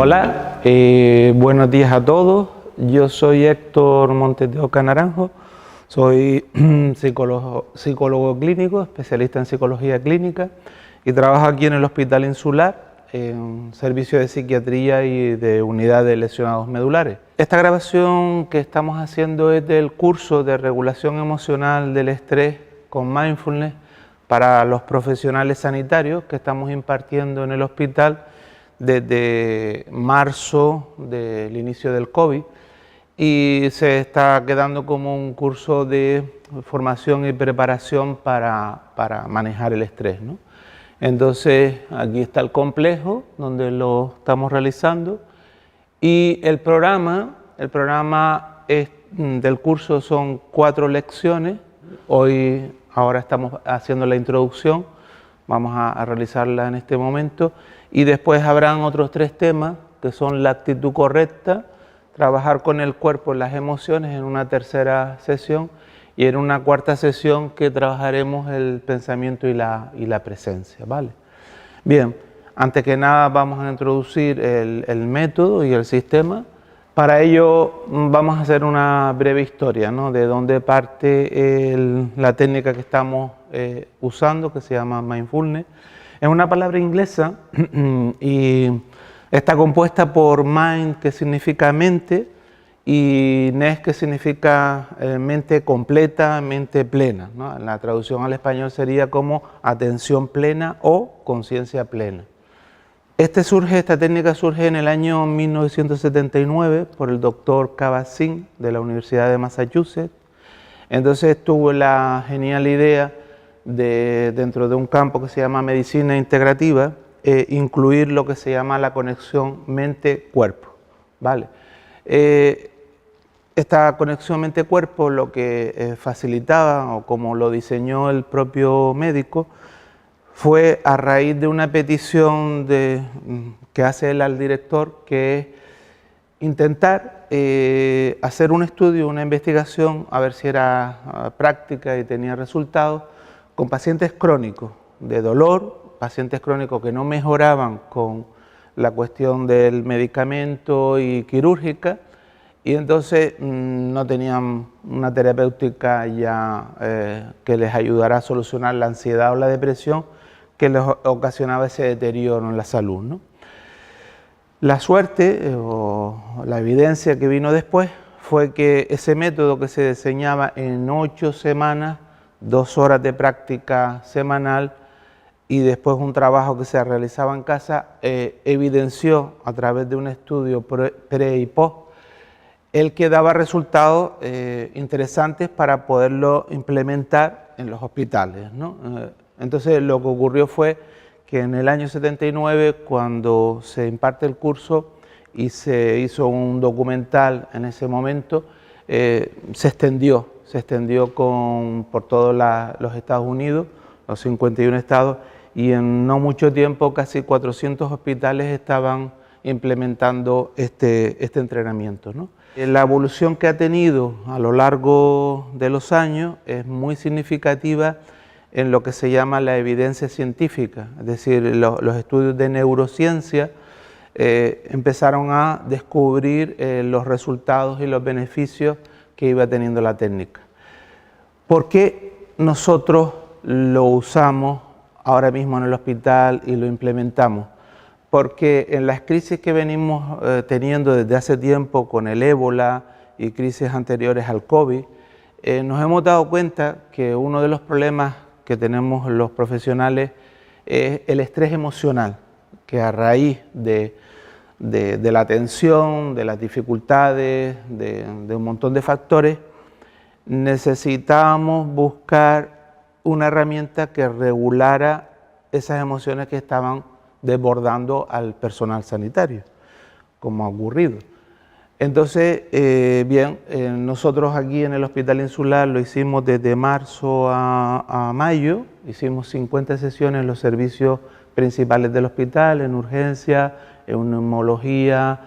Hola, buenos días a todos. Yo soy Héctor Montes de Oca Naranjo, soy psicólogo clínico, especialista en psicología clínica y trabajo aquí en el Hospital Insular, en servicio de psiquiatría y de unidad de lesionados medulares. Esta grabación que estamos haciendo es del curso de regulación emocional del estrés con mindfulness para los profesionales sanitarios que estamos impartiendo en el hospital desde marzo del inicio del COVID, y se está quedando como un curso de formación y preparación para manejar el estrés, ¿no? Entonces aquí está el complejo donde lo estamos realizando, y el programa del curso son 4 lecciones. Ahora estamos haciendo la introducción, vamos a realizarla en este momento, y después habrán otros 3 temas que son la actitud correcta, trabajar con el cuerpo y las emociones en una tercera sesión, y en una cuarta sesión que trabajaremos el pensamiento y la presencia, ¿vale? Bien, antes que nada vamos a introducir el método y el sistema. Para ello vamos a hacer una breve historia, ¿no?, de dónde parte la técnica que estamos usando, que se llama mindfulness. Es una palabra inglesa y está compuesta por mind, que significa mente, y ness, que significa mente completa, mente plena, ¿no? La traducción al español sería como atención plena o conciencia plena. Esta técnica surge en el año 1979 por el doctor Kabat-Zinn de la Universidad de Massachusetts. Entonces tuvo la genial idea de, dentro de un campo que se llama medicina integrativa, incluir lo que se llama la conexión mente-cuerpo, ¿vale? Esta conexión mente-cuerpo lo que facilitaba, o como lo diseñó el propio médico, fue a raíz de una petición que hace él al director, que es intentar hacer un estudio, una investigación, a ver si era práctica y tenía resultados, con pacientes crónicos de dolor, pacientes crónicos que no mejoraban con la cuestión del medicamento y quirúrgica, y entonces no tenían una terapéutica ya que les ayudara a solucionar la ansiedad o la depresión que les ocasionaba ese deterioro en la salud, ¿no? La suerte o la evidencia que vino después fue que ese método, que se diseñaba en 8 semanas, 2 horas de práctica semanal y después un trabajo que se realizaba en casa, evidenció a través de un estudio pre y post el que daba resultados interesantes para poderlo implementar en los hospitales, ¿no? Entonces lo que ocurrió fue que en el año 79, cuando se imparte el curso y se hizo un documental en ese momento, se extendió por todos los Estados Unidos, los 51 estados, y en no mucho tiempo casi 400 hospitales estaban implementando este entrenamiento, ¿no? La evolución que ha tenido a lo largo de los años es muy significativa en lo que se llama la evidencia científica, es decir, los estudios de neurociencia empezaron a descubrir los resultados y los beneficios que iba teniendo la técnica. ¿Por qué nosotros lo usamos ahora mismo en el hospital y lo implementamos? Porque en las crisis que venimos teniendo desde hace tiempo con el ébola y crisis anteriores al COVID, nos hemos dado cuenta que uno de los problemas que tenemos los profesionales es el estrés emocional, que a raíz de la tensión, de las dificultades, de un montón de factores, necesitábamos buscar una herramienta que regulara esas emociones que estaban desbordando al personal sanitario, como ha ocurrido. Entonces, nosotros aquí en el Hospital Insular lo hicimos desde marzo a mayo, hicimos 50 sesiones en los servicios principales del hospital, en urgencia, en neumología,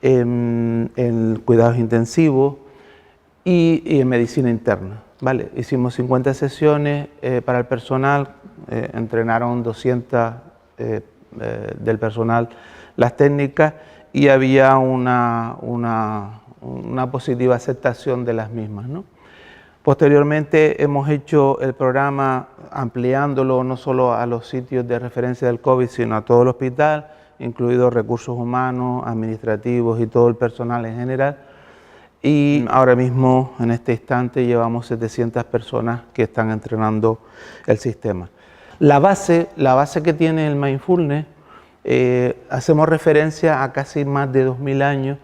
en cuidados intensivos y en medicina interna, ¿vale? Hicimos 50 sesiones para el personal, entrenaron 200 del personal las técnicas, y había una positiva aceptación de las mismas, ¿no? Posteriormente hemos hecho el programa ampliándolo no solo a los sitios de referencia del COVID, sino a todo el hospital, incluidos recursos humanos, administrativos y todo el personal en general. Y ahora mismo, en este instante, llevamos 700 personas que están entrenando el sistema. La base que tiene el Mindfulness, hacemos referencia a casi más de 2000 años,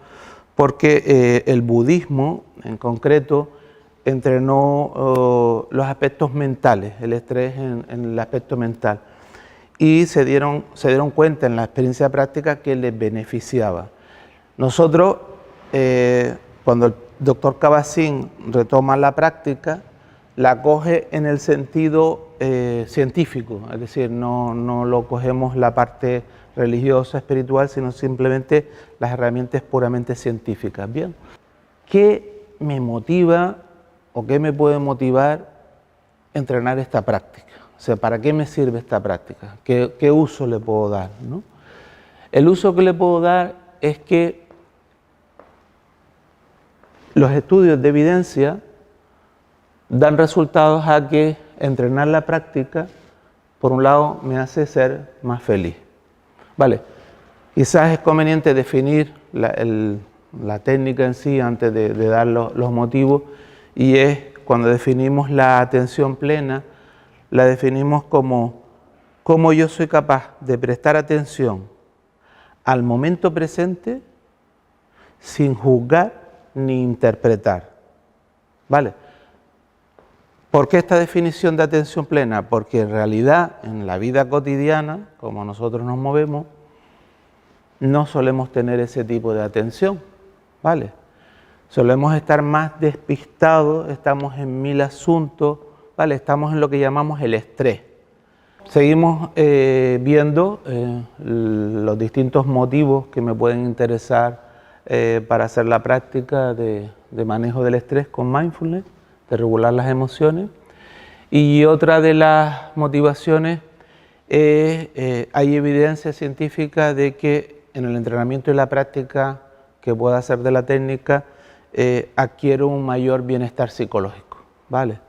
porque el budismo, en concreto, entrenó los aspectos mentales, el estrés en el aspecto mental, y se dieron cuenta en la experiencia práctica que les beneficiaba. Nosotros, cuando el doctor Kabat-Zinn retoma la práctica, la coge en el sentido científico, es decir, no lo cogemos la parte religiosa, espiritual, sino simplemente las herramientas puramente científicas. Bien, ¿qué me motiva o qué me puede motivar entrenar esta práctica? O sea, ¿para qué me sirve esta práctica? ¿Qué uso le puedo dar, ¿no? El uso que le puedo dar es que los estudios de evidencia dan resultados a que entrenar la práctica, por un lado, me hace ser más feliz. Vale, quizás es conveniente definir la técnica en sí antes de dar los motivos, y es cuando definimos la atención plena, la definimos como cómo yo soy capaz de prestar atención al momento presente sin juzgar ni interpretar. ¿Vale? ¿Por qué esta definición de atención plena? Porque en realidad, en la vida cotidiana, como nosotros nos movemos, no solemos tener ese tipo de atención, ¿vale? Solemos estar más despistados, estamos en 1000 asuntos, ¿vale? Estamos en lo que llamamos el estrés. Seguimos viendo los distintos motivos que me pueden interesar para hacer la práctica de manejo del estrés con mindfulness, de regular las emociones. Y otra de las motivaciones es, hay evidencia científica de que en el entrenamiento y la práctica que pueda hacer de la técnica, adquiero un mayor bienestar psicológico, ¿vale?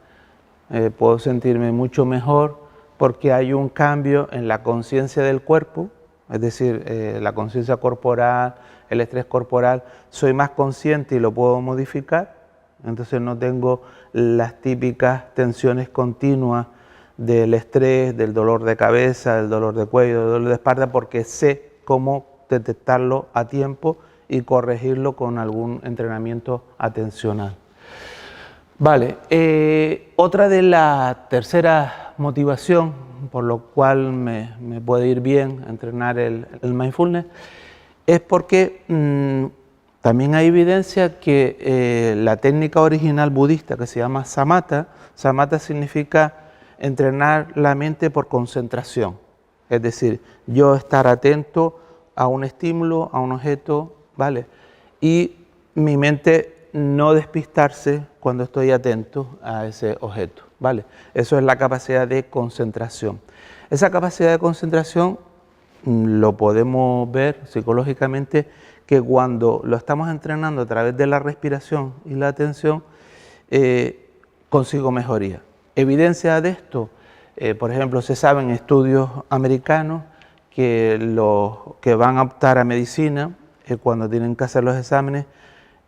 Puedo sentirme mucho mejor porque hay un cambio en la conciencia del cuerpo, es decir, la conciencia corporal, el estrés corporal, soy más consciente y lo puedo modificar. Entonces no tengo las típicas tensiones continuas del estrés, del dolor de cabeza, del dolor de cuello, del dolor de espalda, porque sé cómo detectarlo a tiempo y corregirlo con algún entrenamiento atencional. Vale, otra de la tercera motivación por lo cual me puede ir bien entrenar el mindfulness es porque también hay evidencia que la técnica original budista que se llama samatha, samatha significa entrenar la mente por concentración, es decir, yo estar atento a un estímulo, a un objeto, ¿vale? Y mi mente no despistarse cuando estoy atento a ese objeto, ¿vale? Eso es la capacidad de concentración. Esa capacidad de concentración lo podemos ver psicológicamente que cuando lo estamos entrenando a través de la respiración y la atención, consigo mejoría. Evidencia de esto, por ejemplo, se sabe en estudios americanos que los que van a optar a medicina, cuando tienen que hacer los exámenes,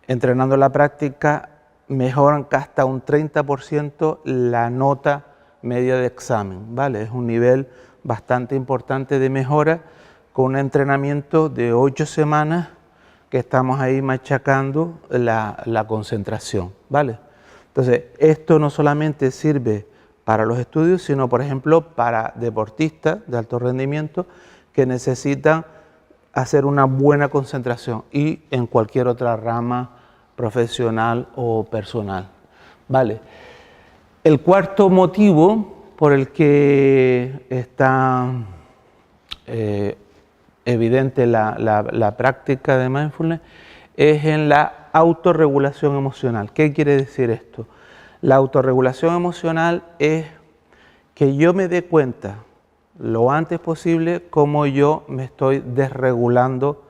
entrenando la práctica, mejoran hasta un 30% la nota media de examen, ¿vale? Es un nivel bastante importante de mejora con un entrenamiento de 8 semanas que estamos ahí machacando la concentración, ¿vale? Entonces, esto no solamente sirve para los estudios, sino, por ejemplo, para deportistas de alto rendimiento que necesitan hacer una buena concentración y en cualquier otra rama profesional o personal, ¿vale? El cuarto motivo por el que está evidente la práctica de mindfulness es en la autorregulación emocional. ¿Qué quiere decir esto? La autorregulación emocional es que yo me dé cuenta lo antes posible cómo yo me estoy desregulando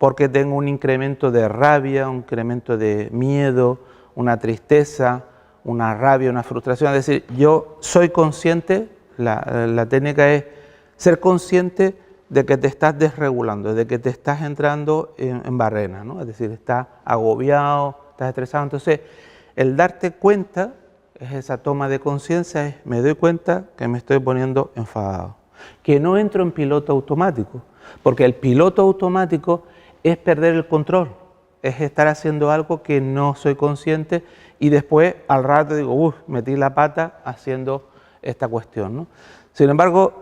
porque tengo un incremento de rabia, un incremento de miedo, una tristeza, una rabia, una frustración. Es decir, yo soy consciente, la técnica es ser consciente de que te estás desregulando, de que te estás entrando en barrena, ¿no? Es decir, estás agobiado, estás estresado. Entonces, el darte cuenta es esa toma de conciencia, es me doy cuenta que me estoy poniendo enfadado, que no entro en piloto automático, porque el piloto automático es perder el control, es estar haciendo algo que no soy consciente y después al rato digo, uff, metí la pata haciendo esta cuestión, ¿no? Sin embargo,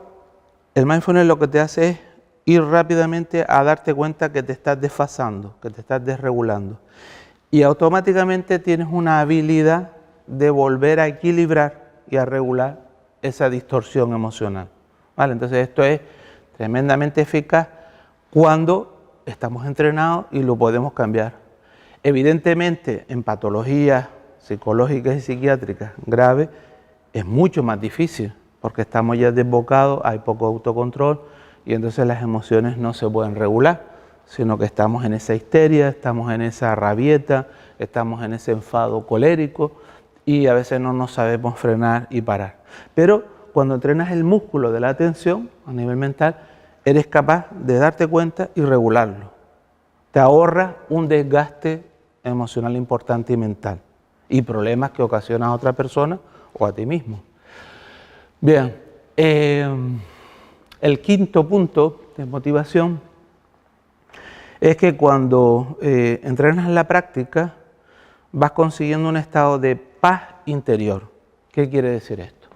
el mindfulness lo que te hace es ir rápidamente a darte cuenta que te estás desfasando, que te estás desregulando. Y automáticamente tienes una habilidad de volver a equilibrar y a regular esa distorsión emocional, ¿vale? Entonces esto es tremendamente eficaz cuando estamos entrenados y lo podemos cambiar. Evidentemente, en patologías psicológicas y psiquiátricas graves es mucho más difícil, porque estamos ya desbocados, hay poco autocontrol y entonces las emociones no se pueden regular, sino que estamos en esa histeria, estamos en esa rabieta, estamos en ese enfado colérico y a veces no nos sabemos frenar y parar. Pero cuando entrenas el músculo de la atención a nivel mental, eres capaz de darte cuenta y regularlo. Te ahorras un desgaste emocional importante y mental y problemas que ocasionas a otra persona o a ti mismo. Bien, el quinto punto de motivación es que cuando entrenas en la práctica vas consiguiendo un estado de paz interior. ¿Qué quiere decir esto?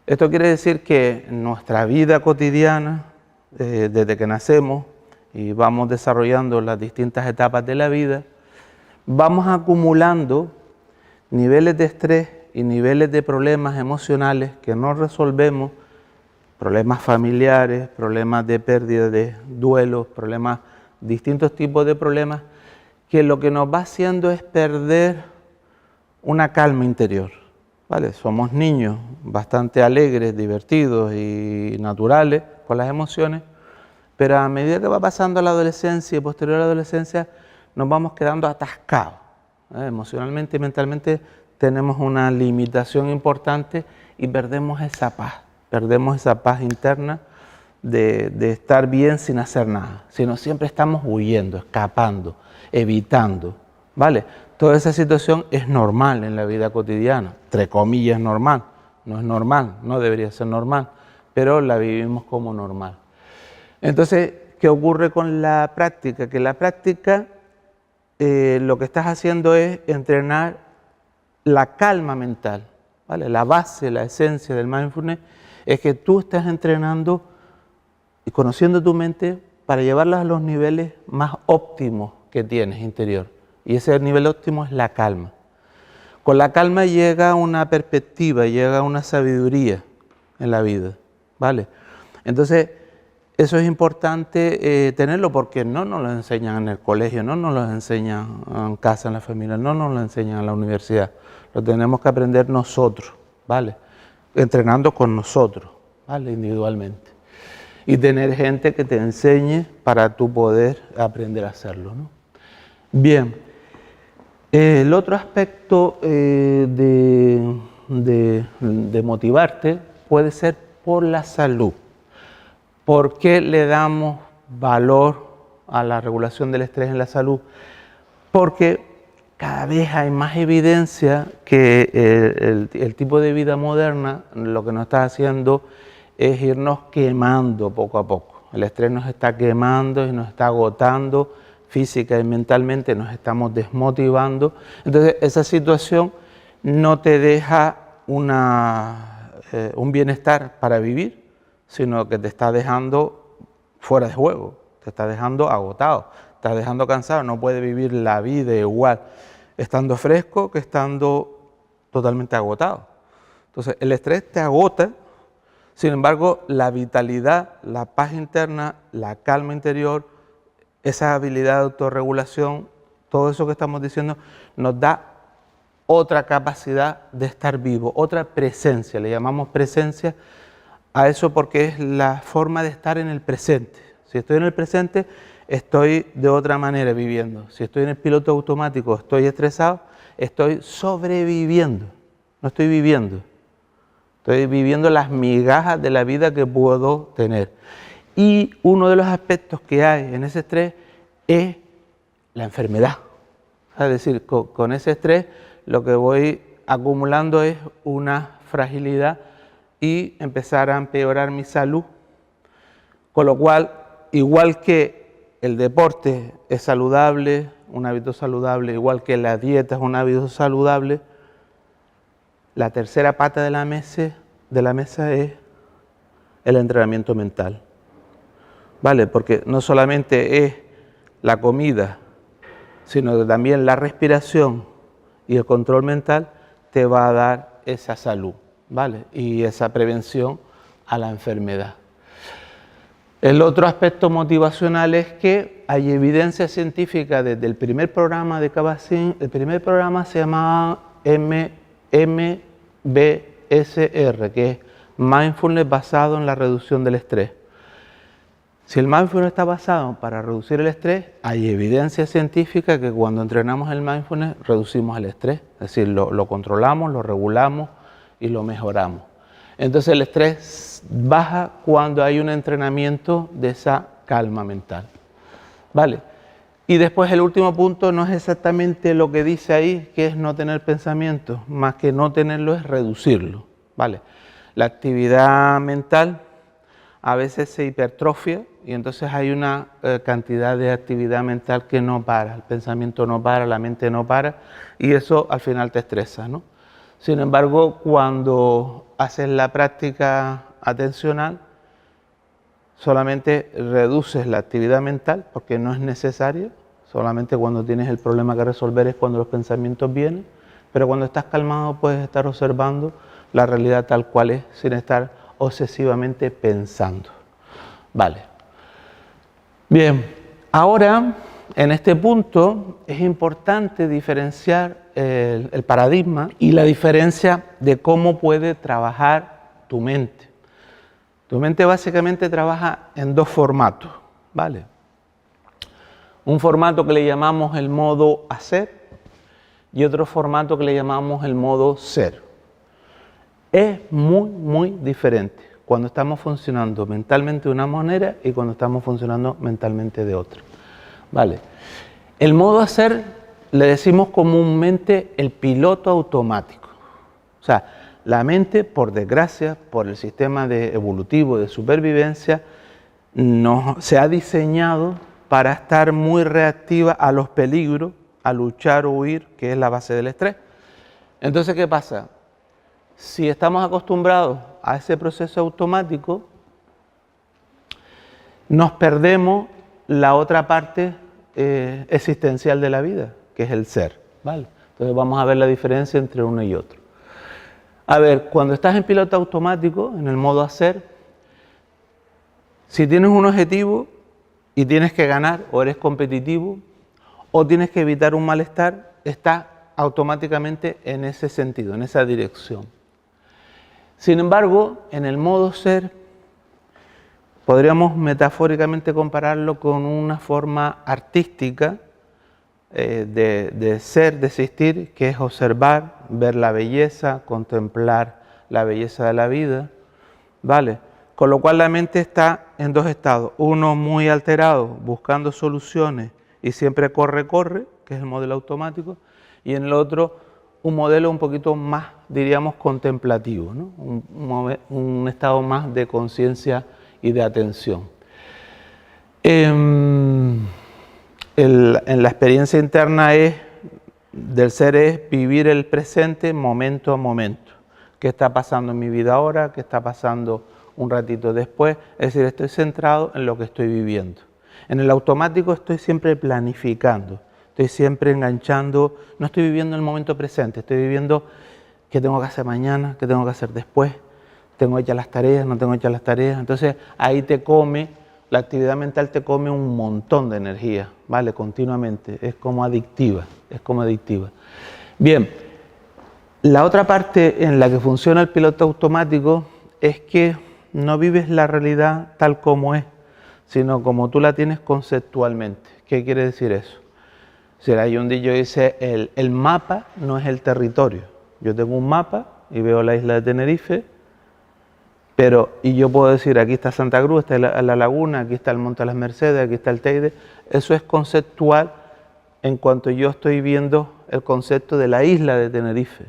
Esto quiere decir que en nuestra vida cotidiana, desde que nacemos y vamos desarrollando las distintas etapas de la vida, vamos acumulando niveles de estrés y niveles de problemas emocionales que no resolvemos, problemas familiares, problemas de pérdida de duelos, problemas, distintos tipos de problemas, que lo que nos va haciendo es perder una calma interior, ¿vale? Somos niños bastante alegres, divertidos y naturales con las emociones, pero a medida que va pasando la adolescencia y posterior a la adolescencia, nos vamos quedando atascados, emocionalmente y mentalmente tenemos una limitación importante y perdemos esa paz interna de estar bien sin hacer nada, sino siempre estamos huyendo, escapando, evitando, ¿vale? Toda esa situación es normal en la vida cotidiana, entre comillas normal, no es normal, no debería ser normal, pero la vivimos como normal. Entonces, ¿qué ocurre con la práctica? Que la práctica lo que estás haciendo es entrenar la calma mental, ¿vale? La base, la esencia del mindfulness es que tú estás entrenando y conociendo tu mente para llevarla a los niveles más óptimos que tienes interior. Y ese nivel óptimo es la calma. Con la calma llega una perspectiva, llega una sabiduría en la vida, ¿vale? Entonces, eso es importante tenerlo porque no nos lo enseñan en el colegio, no nos lo enseñan en casa, en la familia, no nos lo enseñan en la universidad. Lo tenemos que aprender nosotros, ¿vale? Entrenando con nosotros, ¿vale? Individualmente. Y tener gente que te enseñe para tú poder aprender a hacerlo, ¿no? Bien, el otro aspecto de motivarte puede ser por la salud. ¿Por qué le damos valor a la regulación del estrés en la salud? Porque cada vez hay más evidencia que el tipo de vida moderna lo que nos está haciendo es irnos quemando poco a poco. El estrés nos está quemando y nos está agotando física y mentalmente, nos estamos desmotivando. Entonces esa situación no te deja un bienestar para vivir, sino que te está dejando fuera de juego, te está dejando agotado, te está dejando cansado, no puedes vivir la vida igual estando fresco que estando totalmente agotado. Entonces el estrés te agota, sin embargo la vitalidad, la paz interna, la calma interior, esa habilidad de autorregulación, todo eso que estamos diciendo nos da otra capacidad de estar vivo, otra presencia, le llamamos presencia a eso porque es la forma de estar en el presente. Si estoy en el presente estoy de otra manera viviendo. Si estoy en el piloto automático, estoy estresado, estoy sobreviviendo, no estoy viviendo. Estoy viviendo las migajas de la vida que puedo tener. Y uno de los aspectos que hay en ese estrés es la enfermedad. Es decir, con ese estrés lo que voy acumulando es una fragilidad y empezar a empeorar mi salud. Con lo cual, igual que el deporte es saludable, un hábito saludable, igual que la dieta es un hábito saludable, la tercera pata de la mesa es el entrenamiento mental. ¿Vale? Porque no solamente es la comida, sino que también la respiración y el control mental te va a dar esa salud, ¿vale? Y esa prevención a la enfermedad. El otro aspecto motivacional es que hay evidencia científica desde el primer programa de Kabat-Zinn. El primer programa se llamaba MBSR, que es Mindfulness basado en la reducción del estrés. Si el mindfulness está basado para reducir el estrés, hay evidencia científica que cuando entrenamos el mindfulness reducimos el estrés, es decir, lo controlamos, lo regulamos y lo mejoramos. Entonces el estrés baja cuando hay un entrenamiento de esa calma mental. ¿Vale? Y después el último punto no es exactamente lo que dice ahí, que es no tener pensamientos, más que no tenerlo es reducirlo. ¿Vale? La actividad mental a veces se hipertrofia y entonces hay una cantidad de actividad mental que no para, el pensamiento no para, la mente no para y eso al final te estresa, ¿no? Sin embargo, cuando haces la práctica atencional, solamente reduces la actividad mental porque no es necesario, solamente cuando tienes el problema que resolver es cuando los pensamientos vienen, pero cuando estás calmado puedes estar observando la realidad tal cual es sin estar obsesivamente pensando. Vale. Bien, ahora en este punto es importante diferenciar el paradigma y la diferencia de cómo puede trabajar tu mente. Tu mente básicamente trabaja en dos formatos, ¿vale? Un formato que le llamamos el modo hacer y otro formato que le llamamos el modo ser. Es muy diferente cuando estamos funcionando mentalmente de una manera y cuando estamos funcionando mentalmente de otra. ¿Vale? El modo hacer le decimos comúnmente el piloto automático. O sea, la mente, por desgracia, por el sistema evolutivo de supervivencia, se ha diseñado para estar muy reactiva a los peligros, a luchar o huir, que es la base del estrés. Entonces, ¿qué pasa? Si estamos acostumbrados a ese proceso automático, nos perdemos la otra parte existencial de la vida, que es el ser, ¿vale? Entonces vamos a ver la diferencia entre uno y otro. A ver, cuando estás en piloto automático, en el modo hacer, si tienes un objetivo y tienes que ganar, o eres competitivo, o tienes que evitar un malestar, estás automáticamente en ese sentido, en esa dirección. Sin embargo, en el modo ser, podríamos metafóricamente compararlo con una forma artística de ser, de existir, que es observar, ver la belleza, contemplar la belleza de la vida, ¿vale? Con lo cual la mente está en dos estados, uno muy alterado, buscando soluciones y siempre corre, que es el modelo automático, y en el otro un modelo un poquito más, diríamos, contemplativo, ¿no? Un estado más de conciencia y de atención. En la experiencia interna del ser es vivir el presente momento a momento. ¿Qué está pasando en mi vida ahora? ¿Qué está pasando un ratito después? Es decir, estoy centrado en lo que estoy viviendo. En el automático estoy siempre planificando. Estoy siempre enganchando, no estoy viviendo el momento presente, estoy viviendo qué tengo que hacer mañana, qué tengo que hacer después, tengo hechas las tareas, no tengo hechas las tareas. Entonces ahí la actividad mental te come un montón de energía, ¿vale? Continuamente, es como adictiva. Bien, la otra parte en la que funciona el piloto automático es que no vives la realidad tal como es, sino como tú la tienes conceptualmente. ¿Qué quiere decir eso? Si hay un dicho que dice, el mapa no es el territorio. Yo tengo un mapa y veo la isla de Tenerife, y yo puedo decir, aquí está Santa Cruz, está la laguna, aquí está el Monte de las Mercedes, aquí está el Teide. Eso es conceptual en cuanto yo estoy viendo el concepto de la isla de Tenerife.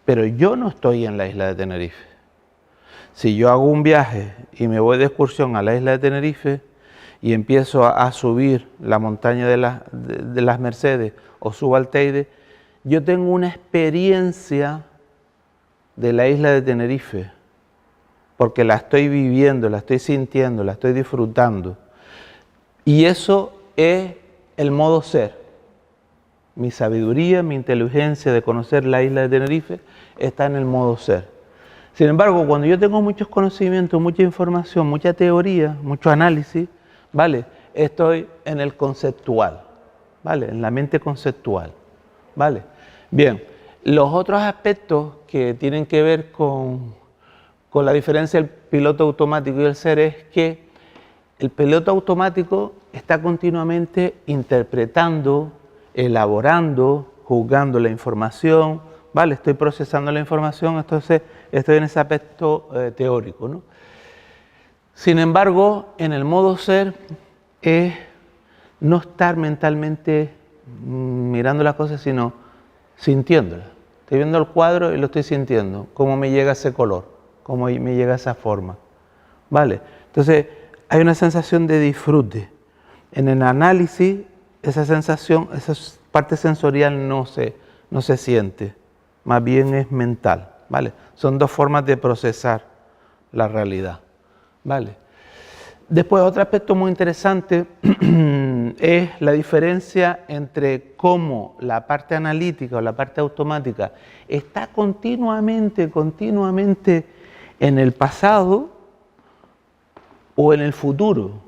Pero yo no estoy en la isla de Tenerife. Si yo hago un viaje y me voy de excursión a la isla de Tenerife y empiezo a subir la montaña de las Mercedes o subo al Teide, yo tengo una experiencia de la isla de Tenerife, porque la estoy viviendo, la estoy sintiendo, la estoy disfrutando. Y eso es el modo ser. Mi sabiduría, mi inteligencia de conocer la isla de Tenerife está en el modo ser. Sin embargo, cuando yo tengo muchos conocimientos, mucha información, mucha teoría, mucho análisis, ¿vale? Estoy en el conceptual, ¿vale? En la mente conceptual, ¿vale? Bien, los otros aspectos que tienen que ver con la diferencia del piloto automático y el ser es que el piloto automático está continuamente interpretando, elaborando, juzgando la información, ¿vale? Estoy procesando la información, entonces estoy en ese aspecto teórico, ¿no? Sin embargo, en el modo ser es no estar mentalmente mirando las cosas, sino sintiéndolas. Estoy viendo el cuadro y lo estoy sintiendo, cómo me llega ese color, cómo me llega esa forma, ¿vale? Entonces, hay una sensación de disfrute. En el análisis, esa sensación, esa parte sensorial no se siente, más bien es mental, ¿vale? Son dos formas de procesar la realidad, ¿vale? Después, otro aspecto muy interesante es la diferencia entre cómo la parte analítica o la parte automática está continuamente en el pasado o en el futuro,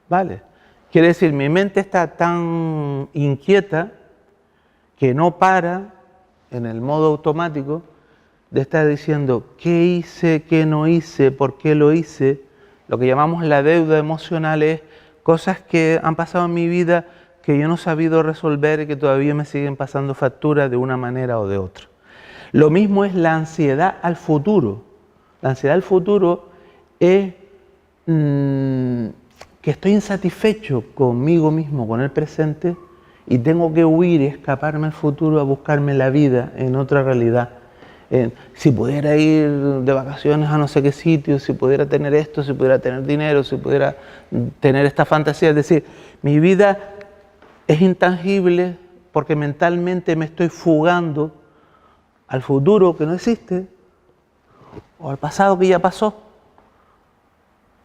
¿vale? Quiere decir, mi mente está tan inquieta que no para en el modo automático de estar diciendo qué hice, qué no hice, por qué lo hice. Lo que llamamos la deuda emocional es cosas que han pasado en mi vida que yo no he sabido resolver y que todavía me siguen pasando facturas de una manera o de otra. Lo mismo es la ansiedad al futuro. La ansiedad al futuro es que estoy insatisfecho conmigo mismo, con el presente, y tengo que huir y escaparme al futuro a buscarme la vida en otra realidad. Si pudiera ir de vacaciones a no sé qué sitio, si pudiera tener esto, si pudiera tener dinero, si pudiera tener esta fantasía. Es decir, mi vida es intangible porque mentalmente me estoy fugando al futuro que no existe o al pasado que ya pasó.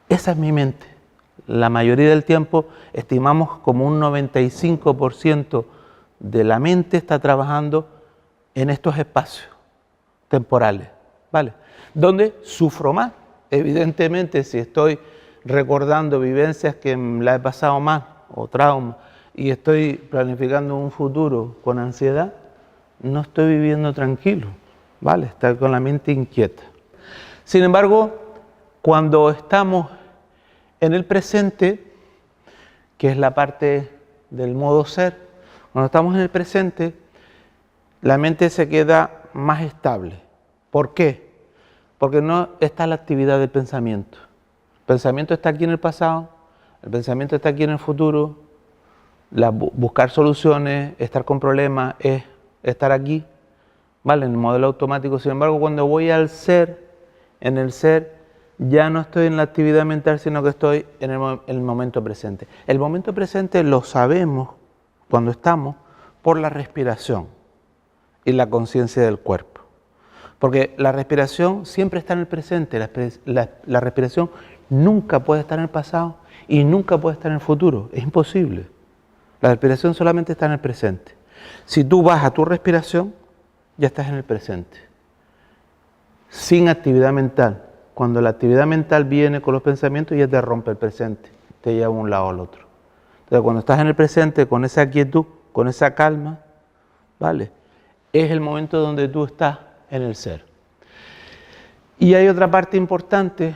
Esa es mi mente. La mayoría del tiempo estimamos como un 95% de la mente está trabajando en estos espacios temporales, ¿vale? Donde sufro más. Evidentemente, si estoy recordando vivencias que la he pasado mal o trauma y estoy planificando un futuro con ansiedad, no estoy viviendo tranquilo, ¿vale? Estoy con la mente inquieta. Sin embargo, cuando estamos en el presente, que es la parte del modo ser, cuando estamos en el presente, la mente se queda más estable. ¿Por qué? Porque no está la actividad del pensamiento. El pensamiento está aquí en el pasado, el pensamiento está aquí en el futuro, buscar soluciones, estar con problemas, es estar aquí, ¿vale? En el modelo automático. Sin embargo, cuando voy al ser, en el ser, ya no estoy en la actividad mental, sino que estoy en el momento presente. El momento presente lo sabemos cuando estamos por la respiración y la conciencia del cuerpo. Porque la respiración siempre está en el presente, la respiración nunca puede estar en el pasado y nunca puede estar en el futuro, es imposible. La respiración solamente está en el presente. Si tú vas a tu respiración, ya estás en el presente, sin actividad mental. Cuando la actividad mental viene con los pensamientos, ya te rompe el presente, te lleva de un lado al otro. Entonces, cuando estás en el presente, con esa quietud, con esa calma, ¿vale? Es el momento donde tú estás en el ser. Y hay otra parte importante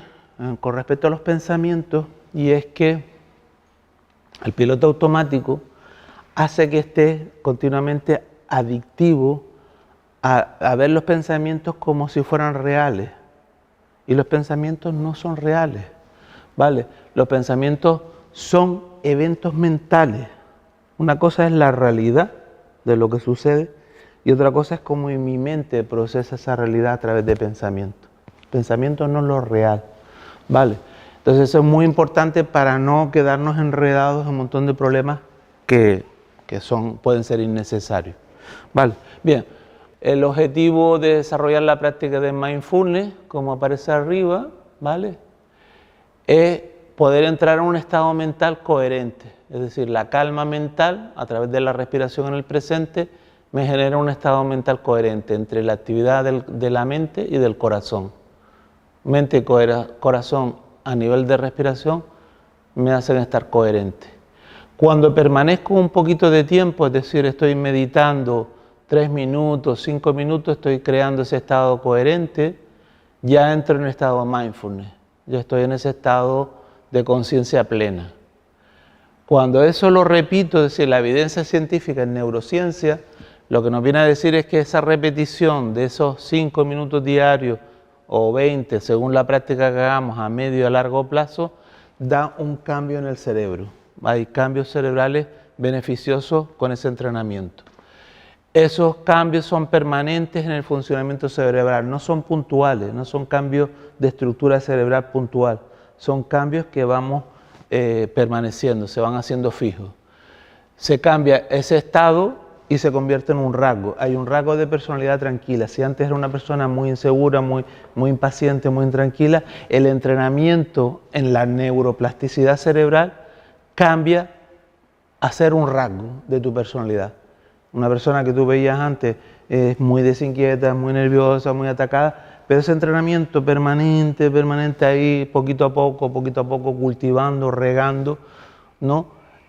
con respecto a los pensamientos, y es que el piloto automático hace que estés continuamente adictivo a ver los pensamientos como si fueran reales. Y los pensamientos no son reales, ¿vale? Los pensamientos son eventos mentales. Una cosa es la realidad de lo que sucede y otra cosa es cómo mi mente procesa esa realidad a través de pensamientos. Pensamiento no es lo real, ¿vale? Entonces eso es muy importante para no quedarnos enredados en un montón de problemas que pueden ser innecesarios, ¿vale? Bien, el objetivo de desarrollar la práctica de mindfulness, como aparece arriba, ¿vale?, es poder entrar en un estado mental coherente, es decir, la calma mental a través de la respiración en el presente me genera un estado mental coherente entre la actividad de la mente y del corazón. Mente y corazón a nivel de respiración me hacen estar coherente. Cuando permanezco un poquito de tiempo, es decir, estoy meditando 3 minutos, 5 minutos, estoy creando ese estado coherente, ya entro en el estado de mindfulness, ya estoy en ese estado de conciencia plena. Cuando eso lo repito, es decir, la evidencia científica en neurociencia, lo que nos viene a decir es que esa repetición de esos 5 minutos diarios o 20, según la práctica que hagamos a medio y a largo plazo, da un cambio en el cerebro. Hay cambios cerebrales beneficiosos con ese entrenamiento. Esos cambios son permanentes en el funcionamiento cerebral, no son puntuales, no son cambios de estructura cerebral puntual, son cambios que vamos permaneciendo, se van haciendo fijos. Se cambia ese estado y se convierte en un rasgo. Hay un rasgo de personalidad tranquila. Si antes era una persona muy insegura, muy impaciente, muy intranquila, el entrenamiento en la neuroplasticidad cerebral cambia a ser un rasgo de tu personalidad. Una persona que tú veías antes es muy desinquieta, muy nerviosa, muy atacada, pero ese entrenamiento permanente ahí, poquito a poco, cultivando, regando, ¿no?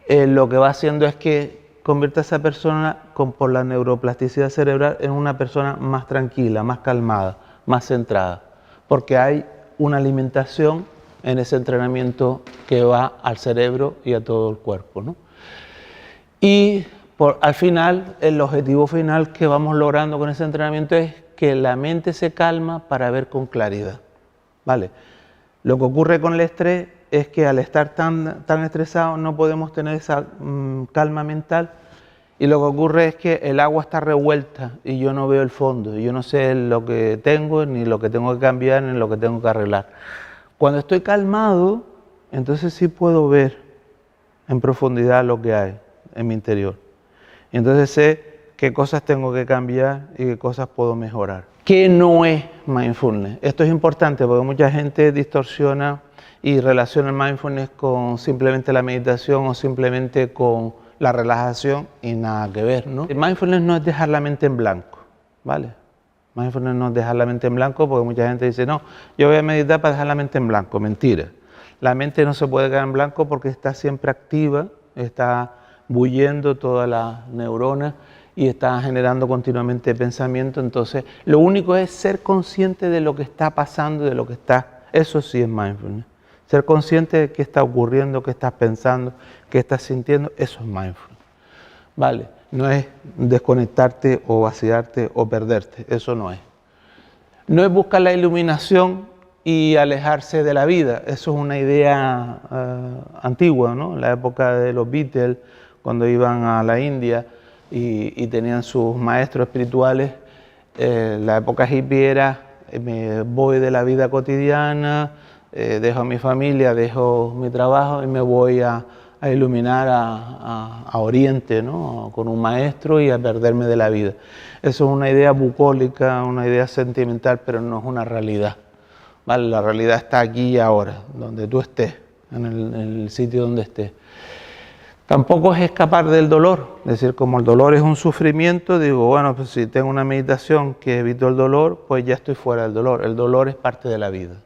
Lo que va haciendo es que convierte a esa persona, por la neuroplasticidad cerebral, en una persona más tranquila, más calmada, más centrada, porque hay una alimentación en ese entrenamiento que va al cerebro y a todo el cuerpo, ¿no? Y al final, el objetivo final que vamos logrando con ese entrenamiento es que la mente se calma para ver con claridad, ¿vale? Lo que ocurre con el estrés es que al estar tan estresados no podemos tener esa calma mental y lo que ocurre es que el agua está revuelta y yo no veo el fondo, y yo no sé lo que tengo, ni lo que tengo que cambiar, ni lo que tengo que arreglar. Cuando estoy calmado, entonces sí puedo ver en profundidad lo que hay en mi interior. Y entonces sé qué cosas tengo que cambiar y qué cosas puedo mejorar. ¿Qué no es mindfulness? Esto es importante porque mucha gente distorsiona y relaciona el mindfulness con simplemente la meditación o simplemente con la relajación y nada que ver, ¿no? El mindfulness no es dejar la mente en blanco, ¿vale? Mindfulness no es dejar la mente en blanco porque mucha gente dice, no, yo voy a meditar para dejar la mente en blanco. Mentira. La mente no se puede quedar en blanco porque está siempre activa, está bullendo todas las neuronas y está generando continuamente pensamiento. Entonces, lo único es ser consciente de lo que está pasando, de lo que está. Eso sí es mindfulness. Ser consciente de qué está ocurriendo, qué estás pensando, qué estás sintiendo, eso es mindfulness. Vale, no es desconectarte o vaciarte o perderte, eso no es. No es buscar la iluminación y alejarse de la vida, eso es una idea antigua, ¿no? En la época de los Beatles, cuando iban a la India y tenían sus maestros espirituales, la época hippie era, me voy de la vida cotidiana, dejo a mi familia, dejo mi trabajo y me voy a iluminar a Oriente, ¿no? Con un maestro y a perderme de la vida. Eso es una idea bucólica, una idea sentimental, pero no es una realidad, ¿vale? La realidad está aquí y ahora, donde tú estés, en el sitio donde estés. Tampoco es escapar del dolor, es decir, como el dolor es un sufrimiento, digo, bueno, pues si tengo una meditación que evito el dolor, pues ya estoy fuera del dolor. El dolor es parte de la vida.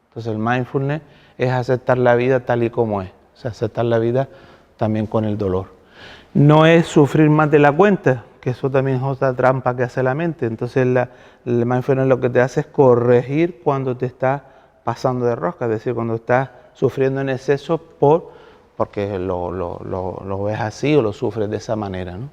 Entonces el mindfulness es aceptar la vida tal y como es, o sea, aceptar la vida también con el dolor. No es sufrir más de la cuenta, que eso también es otra trampa que hace la mente. Entonces el mindfulness lo que te hace es corregir cuando te estás pasando de rosca, es decir, cuando estás sufriendo en exceso porque lo ves así o lo sufres de esa manera, ¿no?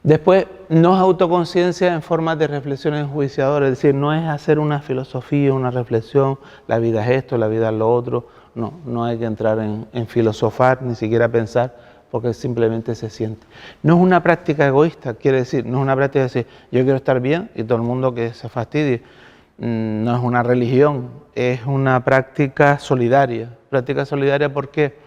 Después, no es autoconciencia en forma de reflexión enjuiciadora, es decir, no es hacer una filosofía, una reflexión, la vida es esto, la vida es lo otro. No, no hay que entrar en filosofar, ni siquiera pensar, porque simplemente se siente. No es una práctica egoísta, quiere decir, no es una práctica de decir, yo quiero estar bien y todo el mundo que se fastidie. No es una religión, es una práctica solidaria. Práctica solidaria, ¿por qué?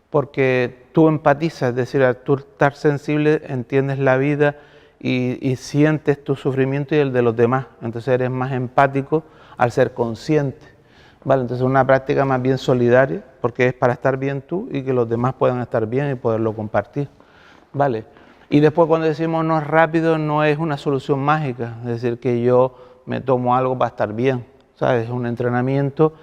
Porque tú empatizas, es decir, al tú estar sensible entiendes la vida y sientes tu sufrimiento y el de los demás. Entonces eres más empático al ser consciente. ¿Vale? Entonces es una práctica más bien solidaria, porque es para estar bien tú y que los demás puedan estar bien y poderlo compartir. ¿Vale? Y después cuando decimos no es rápido, no es una solución mágica, es decir, que yo me tomo algo para estar bien. ¿Sabes? Es un entrenamiento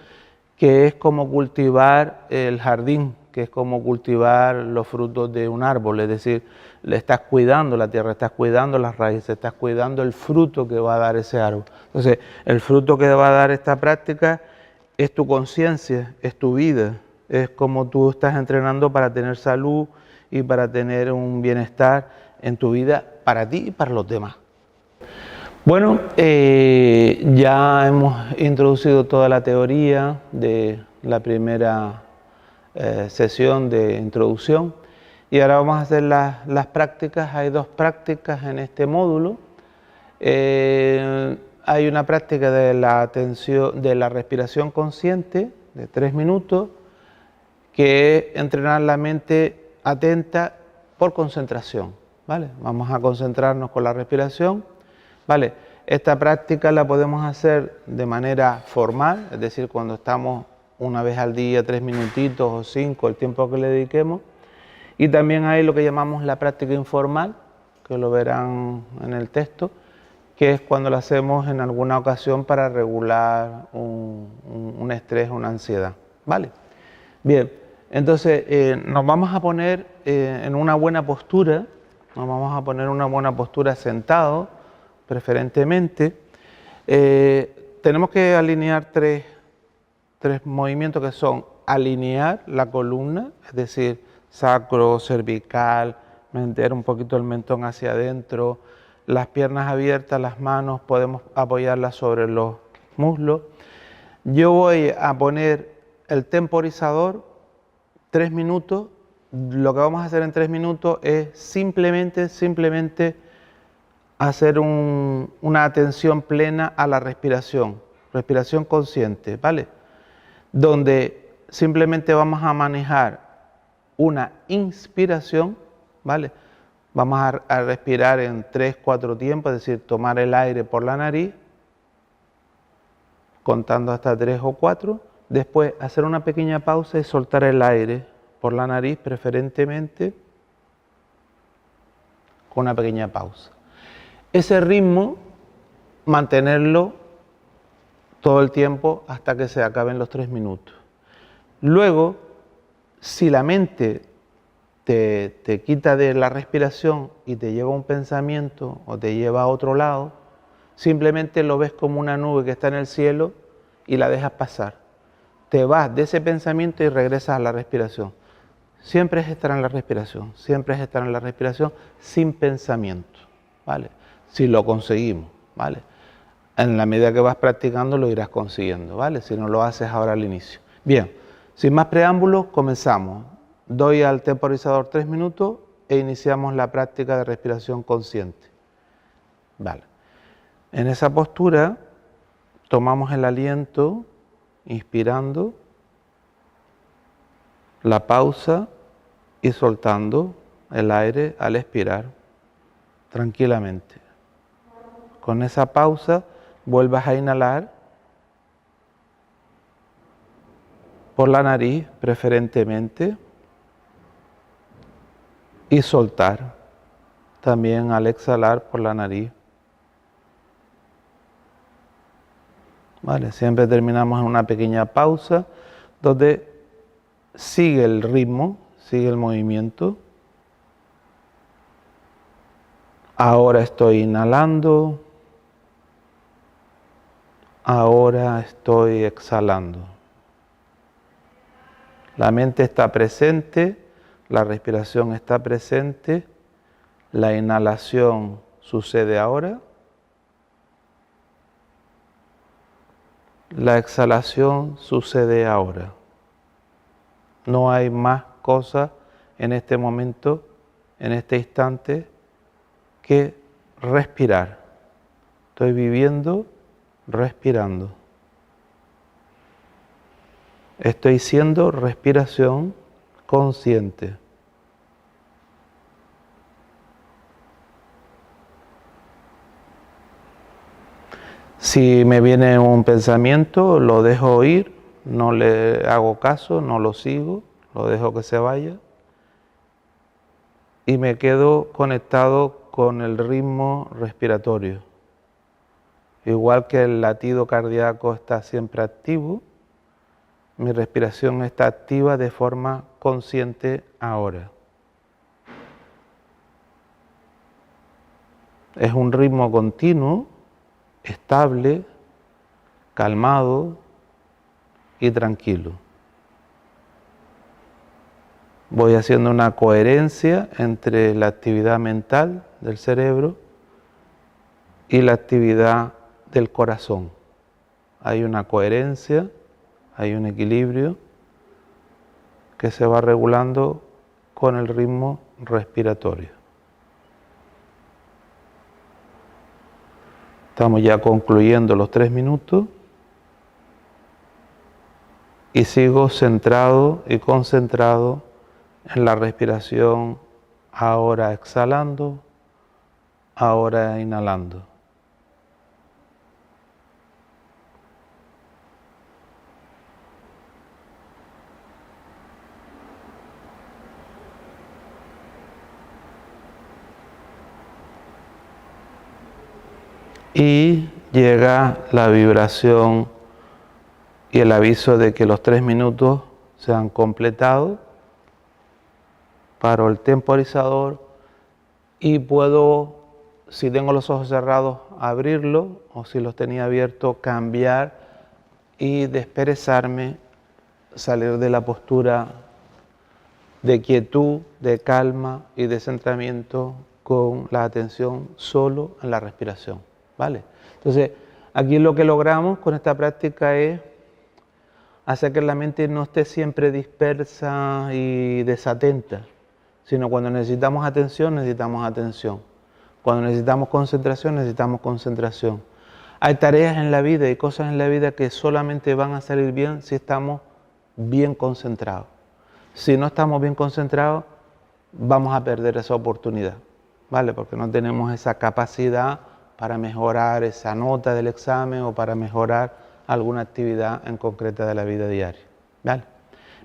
que es como cultivar el jardín, que es como cultivar los frutos de un árbol, es decir, le estás cuidando la tierra, estás cuidando las raíces, estás cuidando el fruto que va a dar ese árbol. Entonces, el fruto que va a dar esta práctica es tu conciencia, es tu vida, es como tú estás entrenando para tener salud y para tener un bienestar en tu vida para ti y para los demás. Bueno, ya hemos introducido toda la teoría de la primera sesión de introducción y ahora vamos a hacer las prácticas. Hay dos prácticas en este módulo. Hay una práctica de la atención, de la respiración consciente de 3 minutos, que es entrenar la mente atenta por concentración, ¿vale? Vamos a concentrarnos con la respiración, ¿vale? Esta práctica la podemos hacer de manera formal, es decir, cuando estamos una vez al día, 3 minutitos o 5, el tiempo que le dediquemos. Y también hay lo que llamamos la práctica informal, que lo verán en el texto, que es cuando lo hacemos en alguna ocasión para regular un estrés, una ansiedad, ¿vale? Bien, entonces nos vamos a poner en una buena postura, nos vamos a poner en una buena postura sentado, preferentemente. Tenemos que alinear tres movimientos que son alinear la columna, es decir, sacro, cervical, meter un poquito el mentón hacia adentro, las piernas abiertas, las manos podemos apoyarlas sobre los muslos. Yo voy a poner el temporizador 3 minutos. Lo que vamos a hacer en 3 minutos es simplemente hacer una atención plena a la respiración consciente, ¿vale? Donde simplemente vamos a manejar una inspiración, ¿vale? Vamos a respirar en 3-4 tiempos, es decir, tomar el aire por la nariz, contando hasta 3 o 4, después hacer una pequeña pausa y soltar el aire por la nariz, preferentemente con una pequeña pausa. Ese ritmo, mantenerlo todo el tiempo hasta que se acaben los 3 minutos. Luego, si la mente te quita de la respiración y te lleva un pensamiento o te lleva a otro lado, simplemente lo ves como una nube que está en el cielo y la dejas pasar. Te vas de ese pensamiento y regresas a la respiración. Siempre es estar en la respiración, siempre es estar en la respiración sin pensamiento, ¿vale? Si lo conseguimos, ¿vale? En la medida que vas practicando lo irás consiguiendo, ¿vale? Si no lo haces ahora al inicio. Bien, sin más preámbulos, comenzamos. Doy al temporizador 3 minutos e iniciamos la práctica de respiración consciente. Vale. En esa postura tomamos el aliento, inspirando, la pausa y soltando el aire al expirar, tranquilamente. Con esa pausa vuelvas a inhalar por la nariz preferentemente y soltar también al exhalar por la nariz. Vale, siempre terminamos en una pequeña pausa donde sigue el ritmo, sigue el movimiento. Ahora estoy inhalando, ahora estoy exhalando. La mente está presente, la respiración está presente, la inhalación sucede ahora, la exhalación sucede ahora. No hay más cosas en este momento, en este instante, que respirar. Estoy viviendo, respirando. Estoy siendo respiración consciente. Si me viene un pensamiento, lo dejo ir, no le hago caso, no lo sigo, lo dejo que se vaya y me quedo conectado con el ritmo respiratorio. Igual que el latido cardíaco está siempre activo, mi respiración está activa de forma consciente ahora. Es un ritmo continuo, estable, calmado y tranquilo. Voy haciendo una coherencia entre la actividad mental del cerebro y la actividad del corazón. Hay una coherencia, hay un equilibrio que se va regulando con el ritmo respiratorio. Estamos ya concluyendo los 3 minutos y sigo centrado y concentrado en la respiración, ahora exhalando, ahora inhalando. Y llega la vibración y el aviso de que los 3 minutos se han completado. Paro el temporizador y puedo, si tengo los ojos cerrados, abrirlo, o si los tenía abiertos, cambiar y desperezarme, salir de la postura de quietud, de calma y de centramiento con la atención solo en la respiración. ¿Vale? Entonces, aquí lo que logramos con esta práctica es hacer que la mente no esté siempre dispersa y desatenta, sino cuando necesitamos atención, necesitamos atención. Cuando necesitamos concentración, necesitamos concentración. Hay tareas en la vida y cosas en la vida que solamente van a salir bien si estamos bien concentrados. Si no estamos bien concentrados, vamos a perder esa oportunidad, ¿vale? Porque no tenemos esa capacidad para mejorar esa nota del examen o para mejorar alguna actividad en concreta de la vida diaria, ¿vale?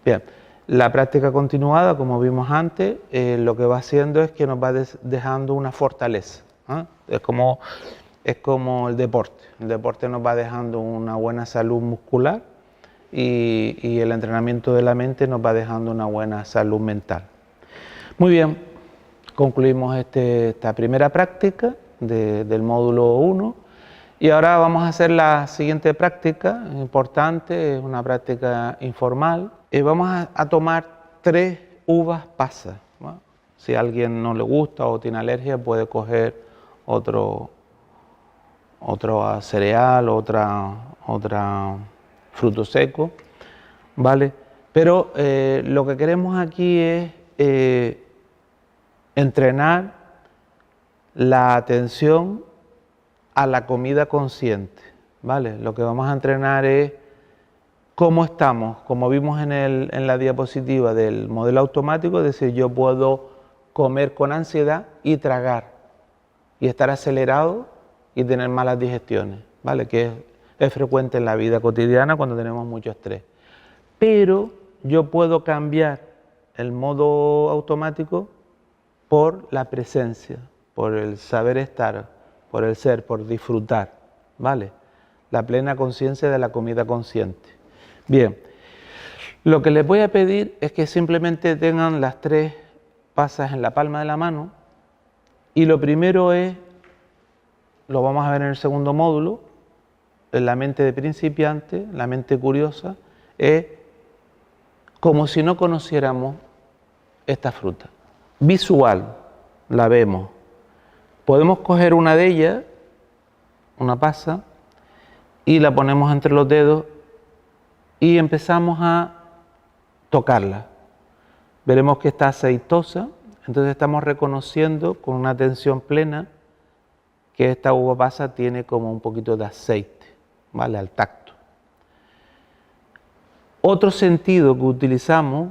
Bien, la práctica continuada, como vimos antes, lo que va haciendo es que nos va dejando una fortaleza, ¿eh? Es como el deporte. El deporte nos va dejando una buena salud muscular y el entrenamiento de la mente nos va dejando una buena salud mental. Muy bien, concluimos esta primera práctica del módulo 1 y ahora vamos a hacer la siguiente práctica importante, es una práctica informal. Vamos a tomar 3 uvas pasas, ¿no? Si a alguien no le gusta o tiene alergia, puede coger otro cereal, otra fruto seco, ¿vale? Pero lo que queremos aquí es entrenar la atención a la comida consciente, ¿vale? Lo que vamos a entrenar es cómo estamos, como vimos en la diapositiva del modelo automático, es decir, yo puedo comer con ansiedad y tragar, y estar acelerado y tener malas digestiones, ¿vale? Que es frecuente en la vida cotidiana cuando tenemos mucho estrés. Pero yo puedo cambiar el modo automático por la presencia, por el saber estar, por el ser, por disfrutar, ¿vale? La plena conciencia de la comida consciente. Bien, lo que les voy a pedir es que simplemente tengan las 3 pasas en la palma de la mano y lo primero es, lo vamos a ver en el segundo módulo, en la mente de principiante, la mente curiosa, es como si no conociéramos esta fruta. Visual, la vemos. Podemos coger una de ellas, una pasa, y la ponemos entre los dedos y empezamos a tocarla. Veremos que está aceitosa, entonces estamos reconociendo con una atención plena que esta uva pasa tiene como un poquito de aceite, ¿vale? Al tacto. Otro sentido que utilizamos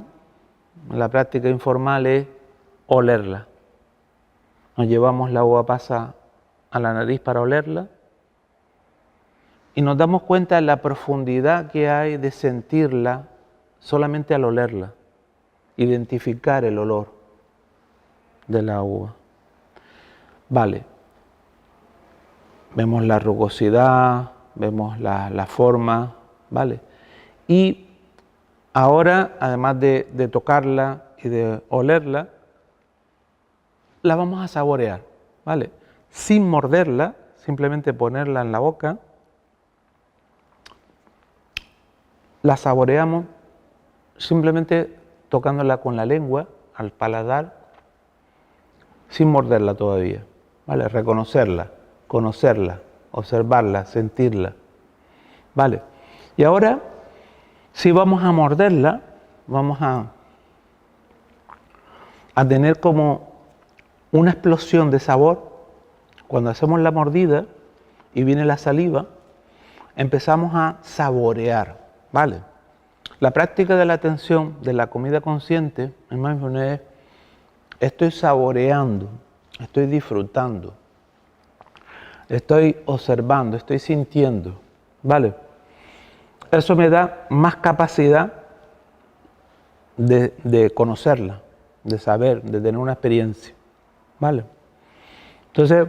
en la práctica informal es olerla. Nos llevamos la uva pasa a la nariz para olerla y nos damos cuenta de la profundidad que hay de sentirla solamente al olerla, identificar el olor de la uva. Vale, vemos la rugosidad, vemos la forma, ¿vale? Y ahora, además de tocarla y de olerla, la vamos a saborear, ¿vale? Sin morderla, simplemente ponerla en la boca, la saboreamos simplemente tocándola con la lengua, al paladar, sin morderla todavía, ¿vale? Reconocerla, conocerla, observarla, sentirla, ¿vale? Y ahora, si vamos a morderla, vamos a tener como una explosión de sabor. Cuando hacemos la mordida y viene la saliva, empezamos a saborear, ¿vale? La práctica de la atención, de la comida consciente, en mindfulness, estoy saboreando, estoy disfrutando, estoy observando, estoy sintiendo, ¿vale? Eso me da más capacidad de conocerla, de saber, de tener una experiencia, ¿vale? Entonces,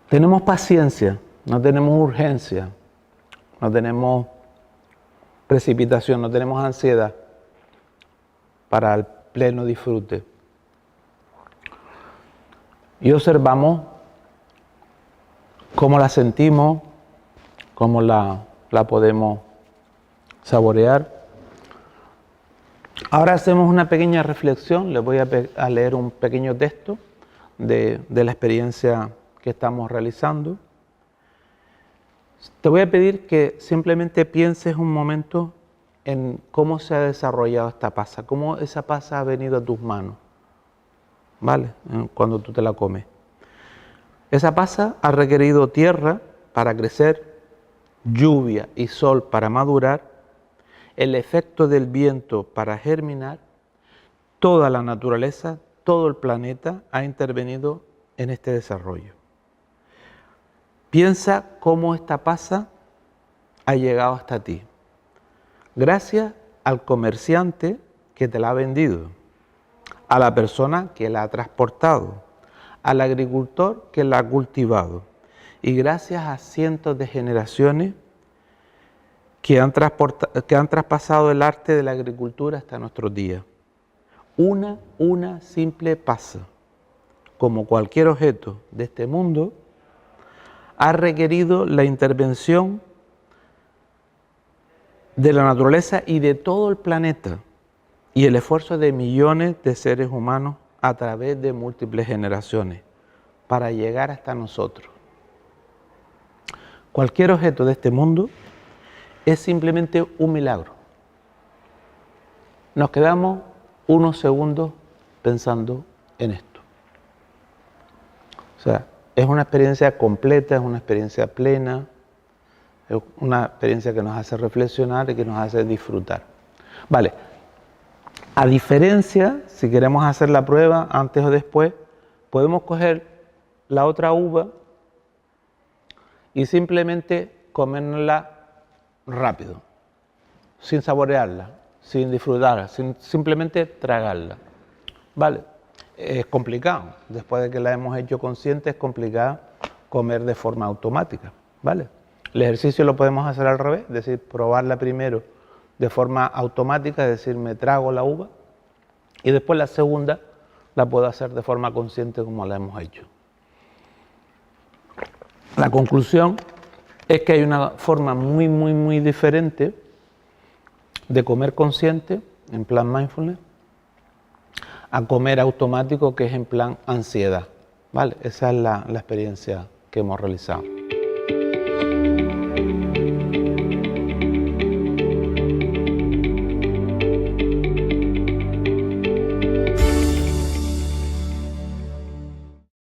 tenemos paciencia, no tenemos urgencia, no tenemos precipitación, no tenemos ansiedad para el pleno disfrute. Y observamos cómo la sentimos, cómo la podemos saborear. Ahora hacemos una pequeña reflexión, les voy a leer un pequeño texto de la experiencia que estamos realizando. Te voy a pedir que simplemente pienses un momento en cómo se ha desarrollado esta pasa, cómo esa pasa ha venido a tus manos, ¿vale? Cuando tú te la comes. Esa pasa ha requerido tierra para crecer, lluvia y sol para madurar, el efecto del viento para germinar. Toda la naturaleza, todo el planeta ha intervenido en este desarrollo. Piensa cómo esta pasa ha llegado hasta ti. Gracias al comerciante que te la ha vendido, a la persona que la ha transportado, al agricultor que la ha cultivado, y gracias a cientos de generaciones que han traspasado el arte de la agricultura hasta nuestros días. Una simple pasa, como cualquier objeto de este mundo, ha requerido la intervención de la naturaleza y de todo el planeta y el esfuerzo de millones de seres humanos a través de múltiples generaciones para llegar hasta nosotros. Cualquier objeto de este mundo es simplemente un milagro. Nos quedamos unos segundos pensando en esto. O sea, es una experiencia completa, es una experiencia plena, es una experiencia que nos hace reflexionar y que nos hace disfrutar. Vale, a diferencia, si queremos hacer la prueba antes o después, podemos coger la otra uva y simplemente comérnosla rápido, sin saborearla, sin disfrutarla, simplemente tragarla. Vale, es complicado, después de que la hemos hecho consciente, es complicado comer de forma automática, ¿vale? El ejercicio lo podemos hacer al revés, es decir, probarla primero de forma automática, es decir, me trago la uva, y después la segunda la puedo hacer de forma consciente como la hemos hecho. La conclusión es que hay una forma muy diferente de comer consciente, en plan mindfulness, a comer automático, que es en plan ansiedad, ¿vale? Esa es la experiencia que hemos realizado.